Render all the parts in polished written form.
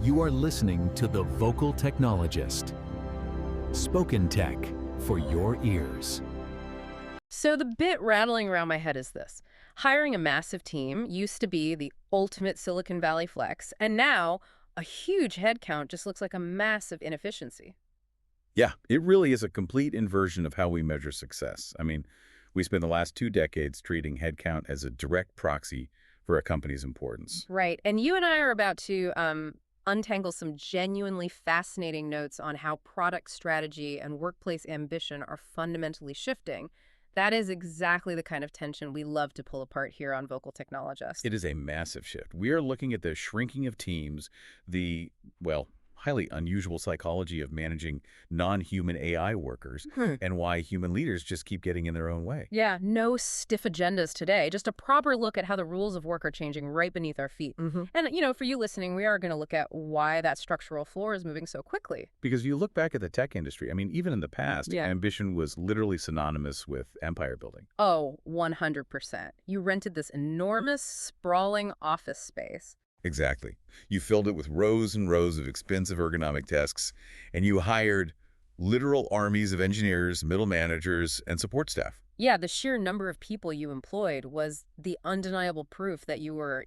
You are listening to The Vocal Technologist. Spoken tech for your ears. So the bit rattling around my head is this. Hiring a massive team used to be the ultimate Silicon Valley flex, and now a huge headcount just looks like a massive inefficiency. Yeah, it really is a complete inversion of how we measure success. I mean, we spent the last 2 decades treating headcount as a direct proxy for a company's importance. Right. And you and I are about to untangle some genuinely fascinating notes on how product strategy and workplace ambition are fundamentally shifting. That is exactly the kind of tension we love to pull apart here on Vocal Technologist. It is a massive shift. We are looking at the shrinking of teams, the, well, highly unusual psychology of managing non-human AI workers, and why human leaders just keep getting in their own way. Yeah, no stiff agendas today. Just a proper look at how the rules of work are changing right beneath our feet. And, for you listening, we are going to look at why that structural floor is moving so quickly. Because you look back at the tech industry, I mean, even in the past, Yeah. ambition was literally synonymous with empire building. Oh, 100%. You rented this enormous, sprawling office space. Exactly. You filled it with rows and rows of expensive ergonomic desks, and you hired literal armies of engineers, middle managers, and support staff. Yeah, the sheer number of people you employed was the undeniable proof that you were,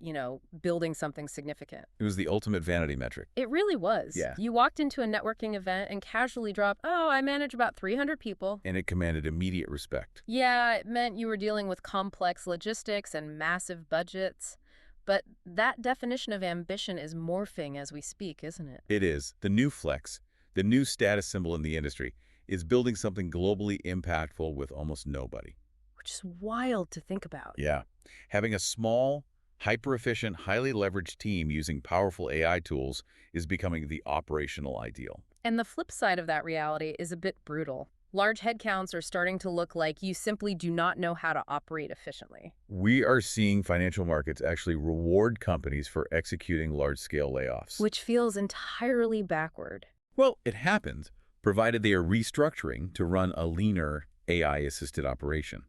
building something significant. It was the ultimate vanity metric. It really was. Yeah. You walked into a networking event and casually dropped, oh, I manage about 300 people. And it commanded immediate respect. Yeah, it meant you were dealing with complex logistics and massive budgets. But that definition of ambition is morphing as we speak, isn't it? It is. The new flex, the new status symbol in the industry, is building something globally impactful with almost nobody. Which is wild to think about. Yeah. Having a small, hyper-efficient, highly leveraged team using powerful AI tools is becoming the operational ideal. And the flip side of that reality is a bit brutal. Large headcounts are starting to look like you simply do not know how to operate efficiently. We are seeing financial markets actually reward companies for executing large-scale layoffs. Which feels entirely backward. Well, it happens, provided they are restructuring to run a leaner AI-assisted operation.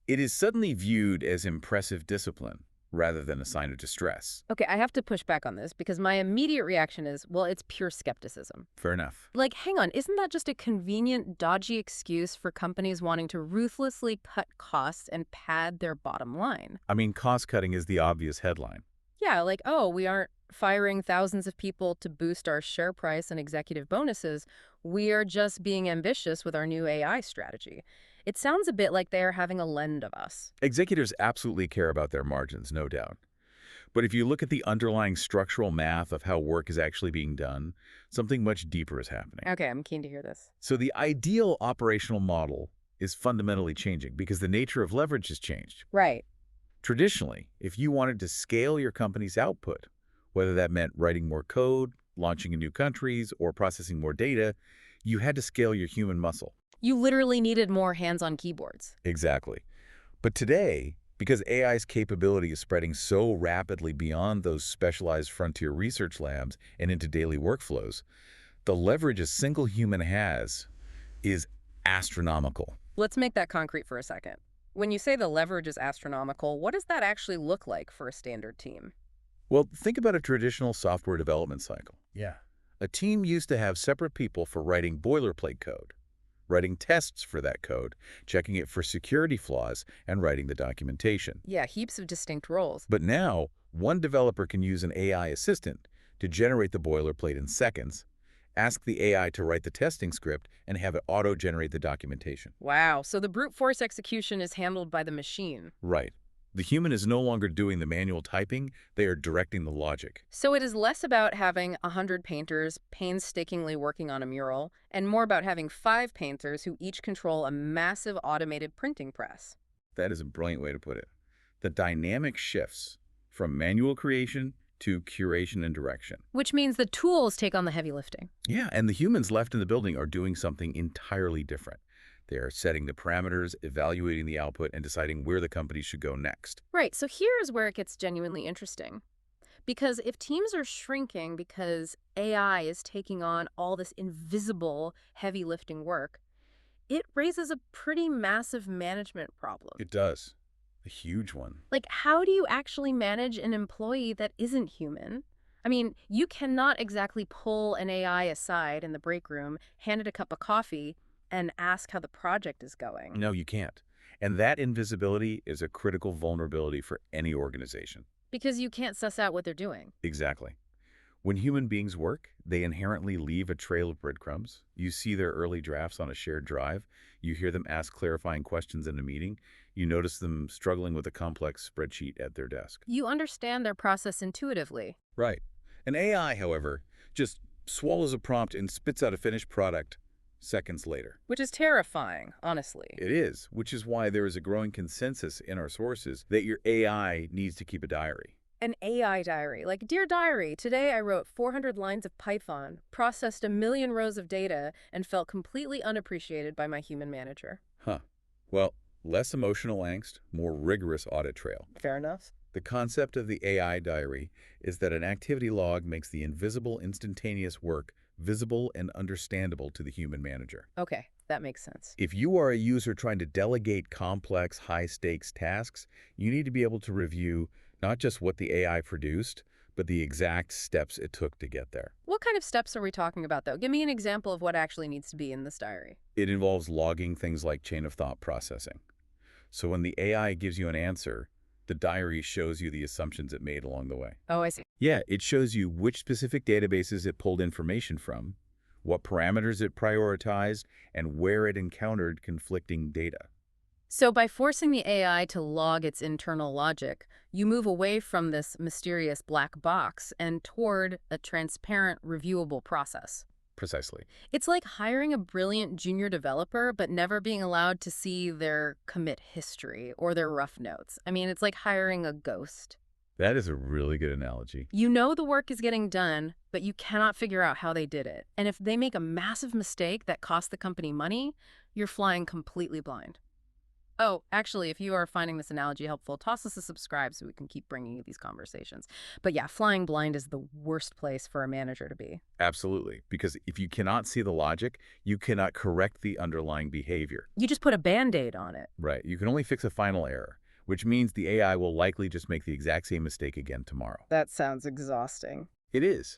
It is suddenly viewed as impressive discipline rather than a sign of distress. Okay, I have to push back on this because my immediate reaction is, well, it's pure skepticism. Fair enough. Like, hang on, isn't that just a convenient, dodgy excuse for companies wanting to ruthlessly cut costs and pad their bottom line? I mean, cost-cutting is the obvious headline. Yeah, like, oh, we aren't firing thousands of people to boost our share price and executive bonuses. We are just being ambitious with our new AI strategy. It sounds a bit like they are having a lend of us. Executives absolutely care about their margins, no doubt. But if you look at the underlying structural math of how work is actually being done, something much deeper is happening. Okay, I'm keen to hear this. So the ideal operational model is fundamentally changing because the nature of leverage has changed. Right. Traditionally, if you wanted to scale your company's output, whether that meant writing more code, launching in new countries, or processing more data, you had to scale your human muscle. You literally needed more hands-on keyboards. Exactly. But today, because AI's capability is spreading so rapidly beyond those specialized frontier research labs and into daily workflows, the leverage a single human has is astronomical. Let's make that concrete for a second. When you say the leverage is astronomical, what does that actually look like for a standard team? Well, think about a traditional software development cycle. Yeah. A team used to have separate people for writing boilerplate code, writing tests for that code, checking it for security flaws, and writing the documentation. Yeah, heaps of distinct roles. But now, one developer can use an AI assistant to generate the boilerplate in seconds, ask the AI to write the testing script, and have it auto-generate the documentation. Wow, so the brute force execution is handled by the machine. Right. The human is no longer doing the manual typing, they are directing the logic. So it is less about having 100 painters painstakingly working on a mural, and more about having 5 painters who each control a massive automated printing press. That is a brilliant way to put it. The dynamic shifts from manual creation to curation and direction. Which means the tools take on the heavy lifting. Yeah, and the humans left in the building are doing something entirely different. They are setting the parameters, evaluating the output, and deciding where the company should go next. Right, so here's where it gets genuinely interesting. Because if teams are shrinking because AI is taking on all this invisible heavy lifting work, it raises a pretty massive management problem. It does. A huge one. Like, how do you actually manage an employee that isn't human? I mean, you cannot exactly pull an AI aside in the break room, hand it a cup of coffee, and ask how the project is going. No, you can't. And that invisibility is a critical vulnerability for any organization. Because you can't suss out what they're doing. Exactly. When human beings work, they inherently leave a trail of breadcrumbs. You see their early drafts on a shared drive. You hear them ask clarifying questions in a meeting. You notice them struggling with a complex spreadsheet at their desk. You understand their process intuitively. Right. An AI, however, just swallows a prompt and spits out a finished product seconds later. Which is terrifying, honestly. It is, which is why there is a growing consensus in our sources that your AI needs to keep a diary. An AI diary. Like, Dear Diary, today I wrote 400 lines of Python, processed a million rows of data, and felt completely unappreciated by my human manager. Huh. Well, less emotional angst, more rigorous audit trail. Fair enough. The concept of the AI diary is that an activity log makes the invisible instantaneous work visible and understandable to the human manager. Okay, that makes sense. If you are a user trying to delegate complex, high-stakes tasks, you need to be able to review not just what the AI produced, but the exact steps it took to get there. What kind of steps are we talking about, though? Give me an example of what actually needs to be in this diary. It involves logging things like chain of thought processing. So when the AI gives you an answer, the diary shows you the assumptions it made along the way. Oh, I see. Yeah, it shows you which specific databases it pulled information from, what parameters it prioritized, and where it encountered conflicting data. So by forcing the AI to log its internal logic, you move away from this mysterious black box and toward a transparent, reviewable process. Precisely. It's like hiring a brilliant junior developer, but never being allowed to see their commit history or their rough notes. I mean, it's like hiring a ghost. That is a really good analogy. You know the work is getting done, but you cannot figure out how they did it. And if they make a massive mistake that costs the company money, you're flying completely blind. Oh, actually, if you are finding this analogy helpful, toss us a subscribe so we can keep bringing you these conversations. But yeah, flying blind is the worst place for a manager to be. Absolutely, because if you cannot see the logic, you cannot correct the underlying behavior. You just put a Band-Aid on it. Right. You can only fix a final error, which means the AI will likely just make the exact same mistake again tomorrow. That sounds exhausting. It is.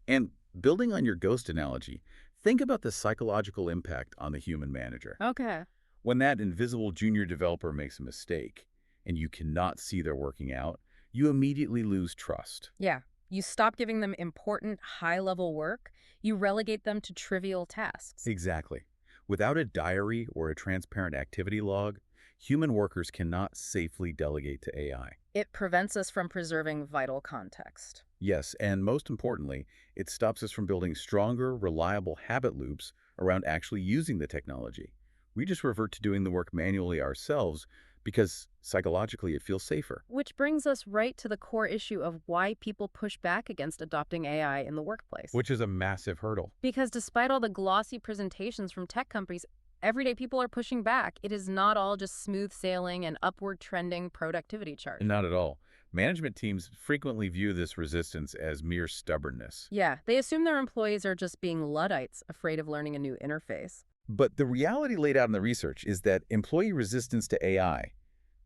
And building on your ghost analogy, think about the psychological impact on the human manager. Okay. When that invisible junior developer makes a mistake and you cannot see they're working out, you immediately lose trust. Yeah. You stop giving them important, high-level work. You relegate them to trivial tasks. Exactly. Without a diary or a transparent activity log, human workers cannot safely delegate to AI. It prevents us from preserving vital context. Yes, and most importantly, it stops us from building stronger, reliable habit loops around actually using the technology. We just revert to doing the work manually ourselves because psychologically it feels safer. Which brings us right to the core issue of why people push back against adopting AI in the workplace. Which is a massive hurdle. Because despite all the glossy presentations from tech companies, everyday people are pushing back. It is not all just smooth sailing and upward trending productivity charts. Not at all. Management teams frequently view this resistance as mere stubbornness. Yeah, they assume their employees are just being Luddites, afraid of learning a new interface. But the reality laid out in the research is that employee resistance to AI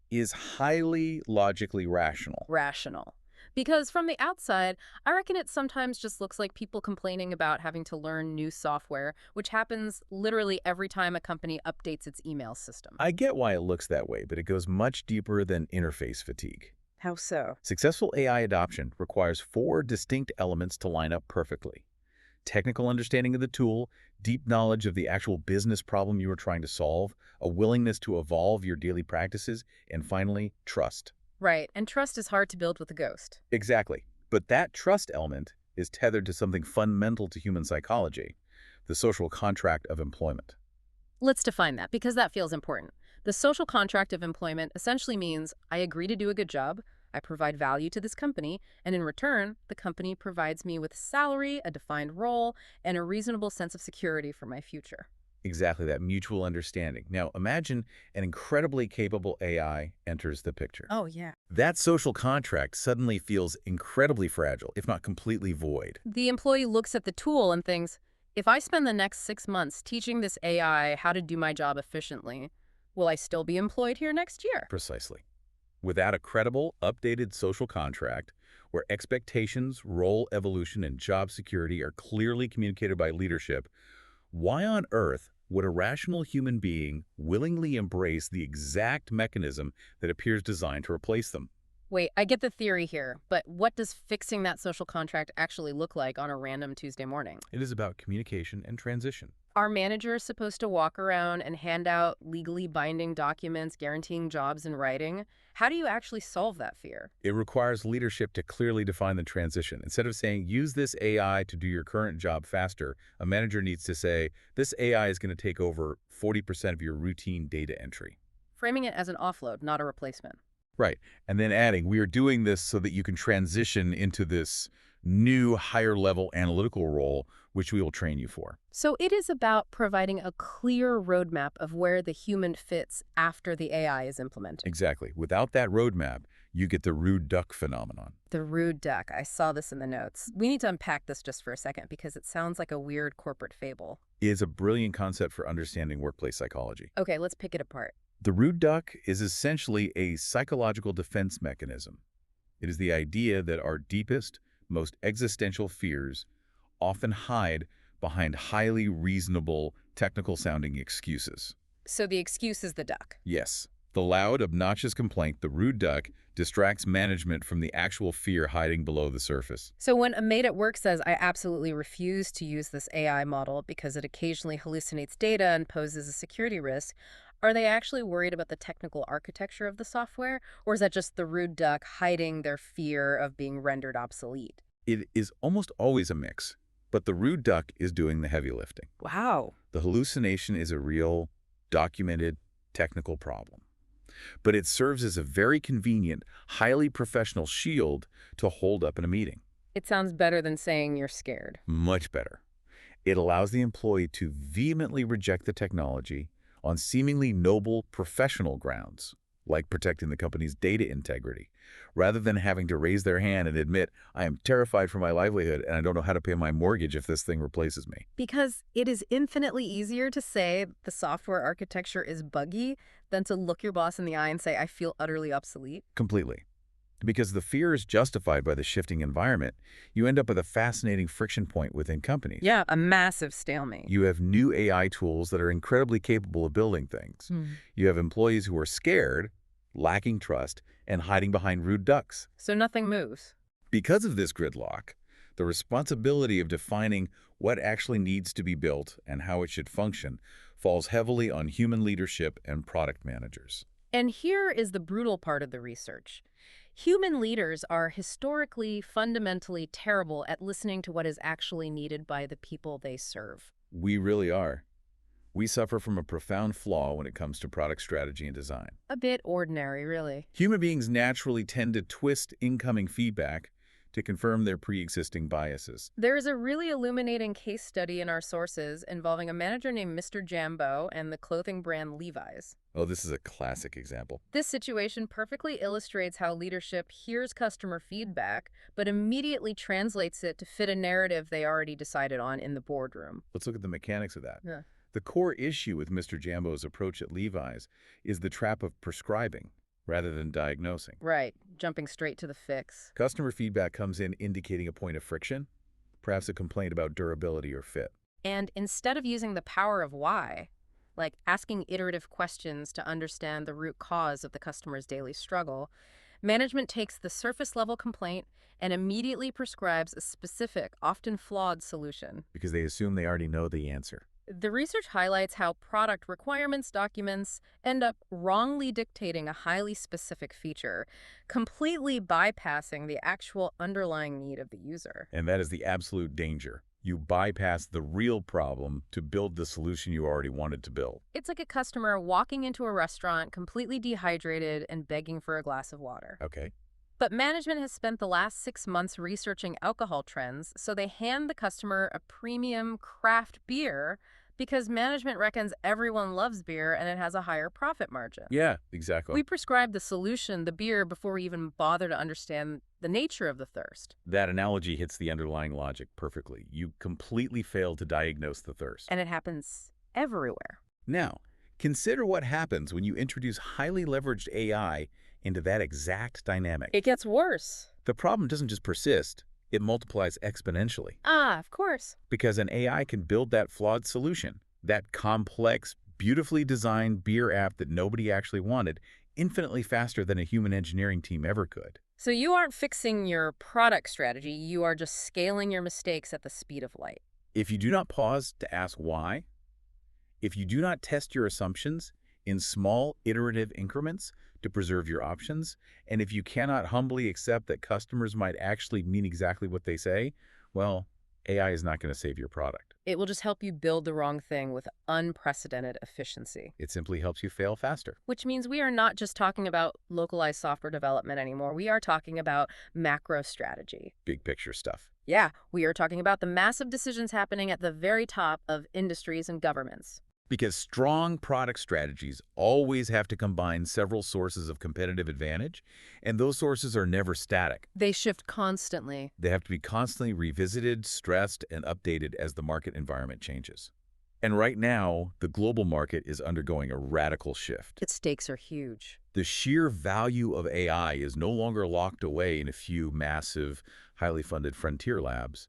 is highly logically rational. Rational. Because from the outside, I reckon it sometimes just looks like people complaining about having to learn new software, which happens literally every time a company updates its email system. I get why it looks that way, but it goes much deeper than interface fatigue. How so? Successful AI adoption requires 4 distinct elements to line up perfectly: technical understanding of the tool, deep knowledge of the actual business problem you are trying to solve, a willingness to evolve your daily practices, and finally, trust. Right, and trust is hard to build with a ghost. Exactly. But that trust element is tethered to something fundamental to human psychology, the social contract of employment. Let's define that, because that feels important. The social contract of employment essentially means I agree to do a good job, I provide value to this company, and in return, the company provides me with salary, a defined role, and a reasonable sense of security for my future. Exactly, that mutual understanding. Now, imagine an incredibly capable AI enters the picture. Oh, yeah. That social contract suddenly feels incredibly fragile, if not completely void. The employee looks at the tool and thinks, if I spend the next 6 months teaching this AI how to do my job efficiently, will I still be employed here next year? Precisely. Without a credible, updated social contract, where expectations, role evolution, and job security are clearly communicated by leadership, why on earth would a rational human being willingly embrace the exact mechanism that appears designed to replace them? Wait, I get the theory here, but what does fixing that social contract actually look like on a random Tuesday morning? It is about communication and transition. Are managers supposed to walk around and hand out legally binding documents guaranteeing jobs in writing? How do you actually solve that fear? It requires leadership to clearly define the transition. Instead of saying, use this AI to do your current job faster, a manager needs to say, this AI is going to take over 40% of your routine data entry. Framing it as an offload, not a replacement. Right. And then adding, we are doing this so that you can transition into this new higher level analytical role, which we will train you for. So it is about providing a clear roadmap of where the human fits after the AI is implemented. Exactly. Without that roadmap, you get the rude duck phenomenon. The rude duck. I saw this in the notes. We need to unpack this just for a second because it sounds like a weird corporate fable. It is a brilliant concept for understanding workplace psychology. Okay, let's pick it apart. The rude duck is essentially a psychological defense mechanism. It is the idea that our deepest, most existential fears often hide behind highly reasonable, technical-sounding excuses. So the excuse is the duck. Yes. The loud, obnoxious complaint, the rude duck, distracts management from the actual fear hiding below the surface. So when a mate at work says, I absolutely refuse to use this AI model because it occasionally hallucinates data and poses a security risk, are they actually worried about the technical architecture of the software, or is that just the rude duck hiding their fear of being rendered obsolete? It is almost always a mix, but the rude duck is doing the heavy lifting. Wow. The hallucination is a real, documented, technical problem. But it serves as a very convenient, highly professional shield to hold up in a meeting. It sounds better than saying you're scared. Much better. It allows the employee to vehemently reject the technology on seemingly noble professional grounds, like protecting the company's data integrity, rather than having to raise their hand and admit, I am terrified for my livelihood and I don't know how to pay my mortgage if this thing replaces me. Because it is infinitely easier to say the software architecture is buggy than to look your boss in the eye and say, I feel utterly obsolete. Completely. Because the fear is justified by the shifting environment, you end up with a fascinating friction point within companies. Yeah, a massive stalemate. You have new AI tools that are incredibly capable of building things. You have employees who are scared, lacking trust, and hiding behind rude ducks. So nothing moves. Because of this gridlock, the responsibility of defining what actually needs to be built and how it should function falls heavily on human leadership and product managers. And here is the brutal part of the research. Human leaders are historically, fundamentally terrible at listening to what is actually needed by the people they serve. We really are. We suffer from a profound flaw when it comes to product strategy and design. A bit ordinary, really. Human beings naturally tend to twist incoming feedback to confirm their pre-existing biases. There is a really illuminating case study in our sources involving a manager named Mr. Jambo and the clothing brand Levi's. Oh, this is a classic example. This situation perfectly illustrates how leadership hears customer feedback, but immediately translates it to fit a narrative they already decided on in the boardroom. Let's look at the mechanics of that. Yeah. The core issue with Mr. Jambo's approach at Levi's is the trap of prescribing rather than diagnosing. Right, jumping straight to the fix. Customer feedback comes in indicating a point of friction, perhaps a complaint about durability or fit. And instead of using the power of why, like asking iterative questions to understand the root cause of the customer's daily struggle, management takes the surface-level complaint and immediately prescribes a specific, often flawed solution. Because they assume they already know the answer. The research highlights how product requirements documents end up wrongly dictating a highly specific feature, completely bypassing the actual underlying need of the user. And that is the absolute danger. You bypass the real problem to build the solution you already wanted to build. It's like a customer walking into a restaurant completely dehydrated and begging for a glass of water. Okay. But management has spent the last 6 months researching alcohol trends, so they hand the customer a premium craft beer because management reckons everyone loves beer and it has a higher profit margin. Yeah, exactly. We prescribe the solution, the beer, before we even bother to understand the nature of the thirst. That analogy hits the underlying logic perfectly. You completely fail to diagnose the thirst. And it happens everywhere. Now, consider what happens when you introduce highly leveraged AI into that exact dynamic. It gets worse. The problem doesn't just persist, it multiplies exponentially. Ah, of course. Because an AI can build that flawed solution, that complex, beautifully designed beer app that nobody actually wanted, infinitely faster than a human engineering team ever could. So you aren't fixing your product strategy, you are just scaling your mistakes at the speed of light. If you do not pause to ask why, if you do not test your assumptions in small, iterative increments to preserve your options, and if you cannot humbly accept that customers might actually mean exactly what they say, well, AI is not going to save your product. It will just help you build the wrong thing with unprecedented efficiency. It simply helps you fail faster. Which means we are not just talking about localized software development anymore. We are talking about macro strategy. Big picture stuff. Yeah, we are talking about the massive decisions happening at the very top of industries and governments. Because strong product strategies always have to combine several sources of competitive advantage, and those sources are never static. They shift constantly. They have to be constantly revisited, stressed, and updated as the market environment changes. And right now, the global market is undergoing a radical shift. Its stakes are huge. The sheer value of AI is no longer locked away in a few massive, highly funded frontier labs.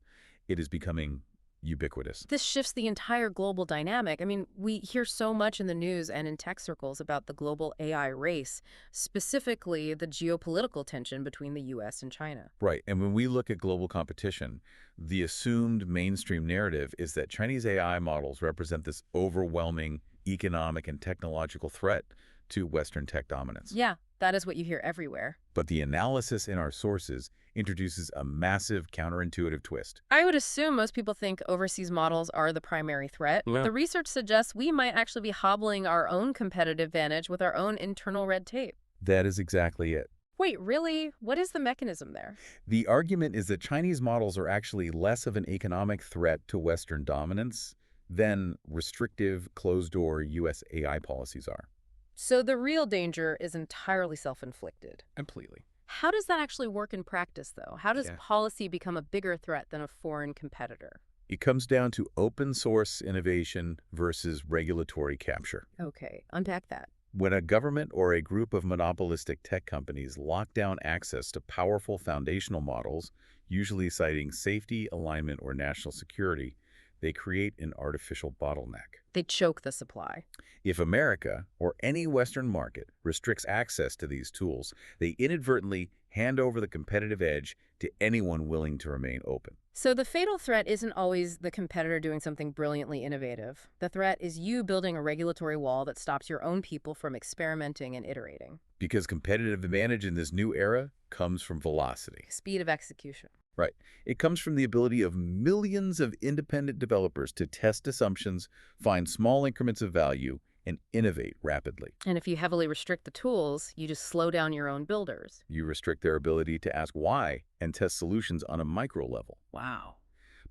It is becoming ubiquitous. This shifts the entire global dynamic. I mean, we hear so much in the news and in tech circles about the global AI race, specifically the geopolitical tension between the US and China. Right, and when we look at global competition, the assumed mainstream narrative is that Chinese AI models represent this overwhelming economic and technological threat to Western tech dominance. Yeah, that is what you hear everywhere. But the analysis in our sources introduces a massive counterintuitive twist. I would assume most people think overseas models are the primary threat. Yeah. The research suggests we might actually be hobbling our own competitive advantage with our own internal red tape. That is exactly it. Wait, really? What is the mechanism there? The argument is that Chinese models are actually less of an economic threat to Western dominance than restrictive, closed-door U.S. AI policies are. So the real danger is entirely self-inflicted. Completely. How does that actually work in practice, though? How does policy become a bigger threat than a foreign competitor? It comes down to open source innovation versus regulatory capture. Okay, unpack that. When a government or a group of monopolistic tech companies lock down access to powerful foundational models, usually citing safety, alignment, or national security, they create an artificial bottleneck. They choke the supply. If America, or any Western market, restricts access to these tools, they inadvertently hand over the competitive edge to anyone willing to remain open. So the fatal threat isn't always the competitor doing something brilliantly innovative. The threat is you building a regulatory wall that stops your own people from experimenting and iterating. Because competitive advantage in this new era comes from velocity. Speed of execution. Right. It comes from the ability of millions of independent developers to test assumptions, find small increments of value, and innovate rapidly. And if you heavily restrict the tools, you just slow down your own builders. You restrict their ability to ask why and test solutions on a micro level. Wow.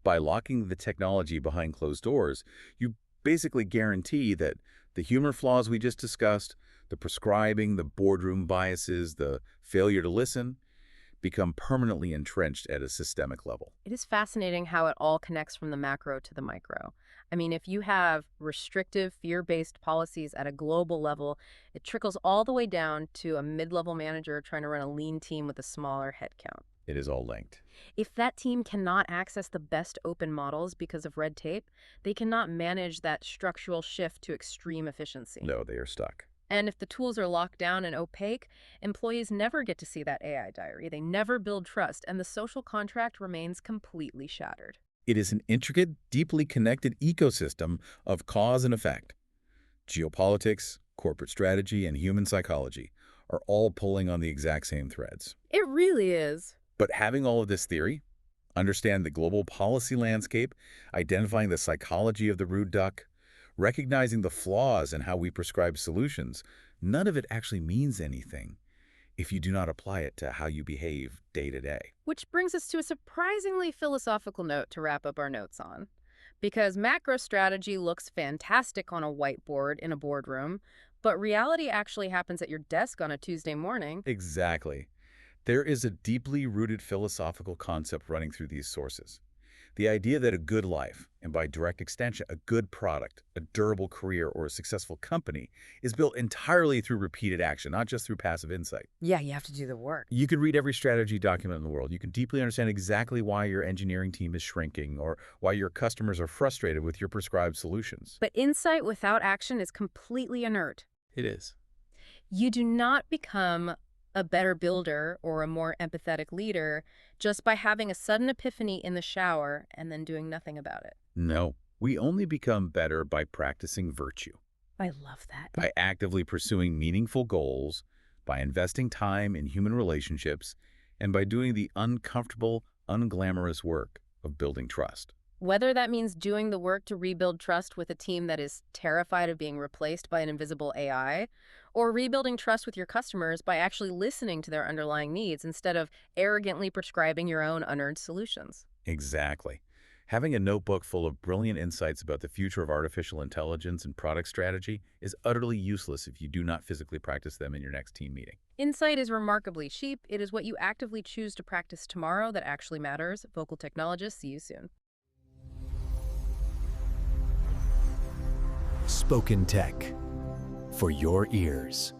By locking the technology behind closed doors, you basically guarantee that the human flaws we just discussed, the prescribing, the boardroom biases, the failure to listen, become permanently entrenched at a systemic level. It is fascinating how it all connects from the macro to the micro. I mean, if you have restrictive, fear-based policies at a global level, it trickles all the way down to a mid-level manager trying to run a lean team with a smaller headcount. It is all linked. If that team cannot access the best open models because of red tape, they cannot manage that structural shift to extreme efficiency. No, they are stuck. And if the tools are locked down and opaque, employees never get to see that AI diary. They never build trust, and the social contract remains completely shattered. It is an intricate, deeply connected ecosystem of cause and effect. Geopolitics, corporate strategy, and human psychology are all pulling on the exact same threads. It really is. But having all of this theory, understand the global policy landscape, identifying the psychology of the rude duck, recognizing the flaws in how we prescribe solutions, none of it actually means anything if you do not apply it to how you behave day to day. Which brings us to a surprisingly philosophical note to wrap up our notes on. Because macro strategy looks fantastic on a whiteboard in a boardroom, but reality actually happens at your desk on a Tuesday morning. Exactly. There is a deeply rooted philosophical concept running through these sources. The idea that a good life, and by direct extension, a good product, a durable career, or a successful company, is built entirely through repeated action, not just through passive insight. Yeah, you have to do the work. You can read every strategy document in the world. You can deeply understand exactly why your engineering team is shrinking or why your customers are frustrated with your prescribed solutions. But insight without action is completely inert. It is. You do not become a better builder or a more empathetic leader just by having a sudden epiphany in the shower and then doing nothing about it. No, we only become better by practicing virtue, I love that. by actively pursuing meaningful goals, by investing time in human relationships, and by doing the uncomfortable, unglamorous work of building trust. Whether that means doing the work to rebuild trust with a team that is terrified of being replaced by an invisible AI, or rebuilding trust with your customers by actually listening to their underlying needs instead of arrogantly prescribing your own unearned solutions. Exactly. Having a notebook full of brilliant insights about the future of artificial intelligence and product strategy is utterly useless if you do not physically practice them in your next team meeting. Insight is remarkably cheap. It is what you actively choose to practice tomorrow that actually matters. Vocal Technologists, see you soon. Spoken Tech for your ears.